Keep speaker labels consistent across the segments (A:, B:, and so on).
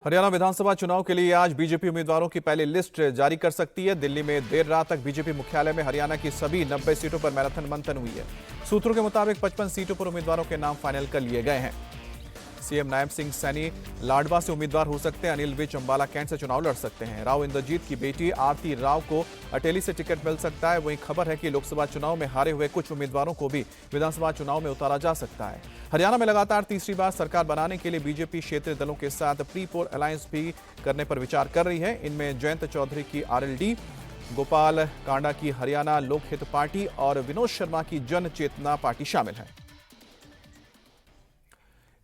A: हरियाणा विधानसभा चुनाव के लिए आज बीजेपी उम्मीदवारों की पहली लिस्ट जारी कर सकती है। दिल्ली में देर रात तक बीजेपी मुख्यालय में हरियाणा की सभी 90 सीटों पर मैराथन मंथन हुई है। सूत्रों के मुताबिक 55 सीटों पर उम्मीदवारों के नाम फाइनल कर लिए गए हैं। सीएम नायब सिंह सैनी लाडवा से उम्मीदवार हो सकते हैं। अनिल विज अंबाला कैंट से चुनाव लड़ सकते हैं। राव इंद्रजीत की बेटी आरती राव को अटेली से टिकट मिल सकता है। वहीं खबर है कि लोकसभा चुनाव में हारे हुए कुछ उम्मीदवारों को भी विधानसभा चुनाव में उतारा जा सकता है। हरियाणा में लगातार तीसरी बार सरकार बनाने के लिए बीजेपी क्षेत्रीय दलों के साथ प्री पोल अलायंस भी करने पर विचार कर रही है। इनमें जयंत चौधरी की आरएलडी, गोपाल कांडा की हरियाणा लोकहित पार्टी और विनोद शर्मा की जन चेतना पार्टी शामिल है।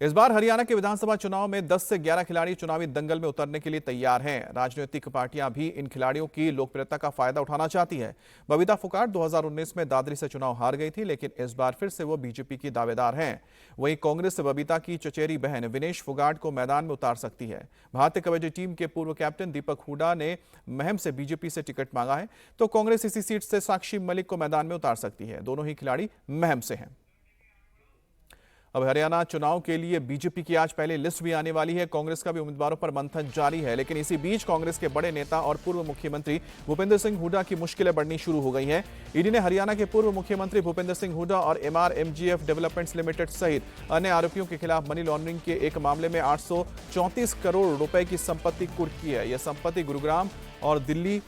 A: इस बार हरियाणा के विधानसभा चुनाव में 10 से 11 खिलाड़ी चुनावी दंगल में उतरने के लिए तैयार हैं। राजनीतिक पार्टियां भी इन खिलाड़ियों की लोकप्रियता का फायदा उठाना चाहती है। बबीता फोगाट 2019 में दादरी से चुनाव हार गई थी, लेकिन इस बार फिर से वो बीजेपी की दावेदार हैं। वहीं कांग्रेस बबीता की चचेरी बहन विनेश फोगाट को मैदान में उतार सकती है। भारतीय कबड्डी टीम के पूर्व कैप्टन दीपक हुडा ने महम से बीजेपी से टिकट मांगा है, तो कांग्रेस इसी सीट से साक्षी मलिक को मैदान में उतार सकती है। दोनों ही खिलाड़ी महम से हैं। अब हरियाणा चुनाव के लिए बीजेपी की आज पहली लिस्ट भी आने वाली है। कांग्रेस का भी उम्मीदवारों पर मंथन जारी है, लेकिन इसी बीच कांग्रेस के बड़े नेता और पूर्व मुख्यमंत्री भूपेंद्र सिंह हुड्डा की मुश्किलें बढ़नी शुरू हो गई हैं। ईडी ने हरियाणा के पूर्व मुख्यमंत्री भूपेंद्र सिंह हुड्डा और MRMGF डेवलपमेंट्स लिमिटेड सहित अन्य आरोपियों के खिलाफ मनी लॉन्ड्रिंग के एक मामले में 834 करोड़ रुपए की संपत्ति कुर्क की है। यह संपत्ति गुरुग्राम और दिल्ली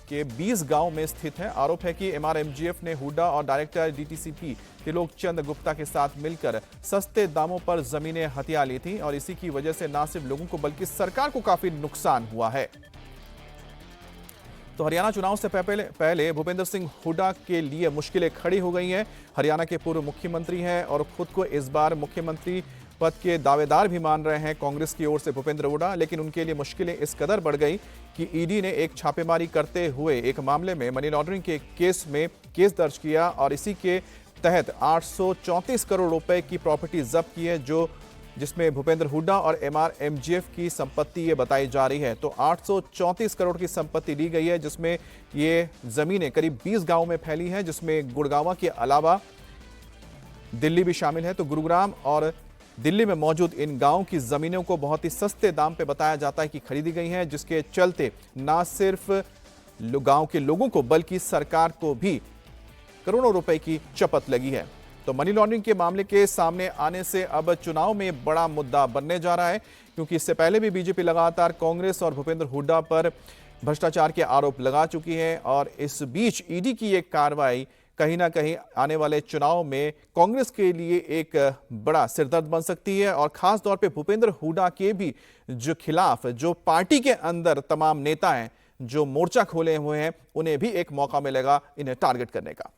A: के 20 गांव में स्थित है। आरोप है कि MRMGF ने हुड्डा और डायरेक्टर DTCP त्रिलोक चंद गुप्ता के साथ मिलकर सस्ते दामों पर जमीनें हथिया ली थी और इसी की वजह से न सिर्फ लोगों को बल्कि सरकार को काफी नुकसान हुआ है। तो हरियाणा चुनाव से पहले भूपेंद्र सिंह हुड्डा के लिए मुश्किलें खड़ी हो गई हैं। हरियाणा के पूर्व मुख्यमंत्री हैं और खुद को इस बार मुख्यमंत्री पद के दावेदार भी मान रहे हैं कांग्रेस की ओर से भूपेंद्र हुड्डा, लेकिन उनके लिए मुश्किलें इस कदर बढ़ गई कि ईडी ने एक छापेमारी करते हुए एक मामले में मनी लॉन्ड्रिंग के केस दर्ज किया और इसी के तहत 834 करोड़ रुपए की प्रॉपर्टी जब्त की है, जिसमें भूपेंद्र हुड्डा और MRMGF की संपत्ति ये बताई जा रही है। तो 834 करोड़ की संपत्ति ली गई है, जिसमें ये जमीनें करीब 20 गांव में फैली हैं, जिसमें गुड़गांव के अलावा दिल्ली भी शामिल है। तो गुरुग्राम और दिल्ली में मौजूद इन गांवों की जमीनों को बहुत ही सस्ते दाम पे बताया जाता है कि खरीदी गई हैं, जिसके चलते ना सिर्फ गांव के लोगों को बल्कि सरकार को भी करोड़ों रुपए की चपत लगी है। तो मनी लॉन्ड्रिंग के मामले के सामने आने से अब चुनाव में बड़ा मुद्दा बनने जा रहा है, क्योंकि इससे पहले भी बीजेपी लगातार कांग्रेस और भूपेंद्र हुड्डा पर भ्रष्टाचार के आरोप लगा चुकी है और इस बीच ईडी की एक कार्रवाई कहीं ना कहीं आने वाले चुनाव में कांग्रेस के लिए एक बड़ा सिरदर्द बन सकती है और खास तौर पे भूपेंद्र हुड्डा के भी जो खिलाफ जो पार्टी के अंदर तमाम नेता हैं जो मोर्चा खोले हुए हैं, उन्हें भी एक मौका मिलेगा इन्हें टारगेट करने का।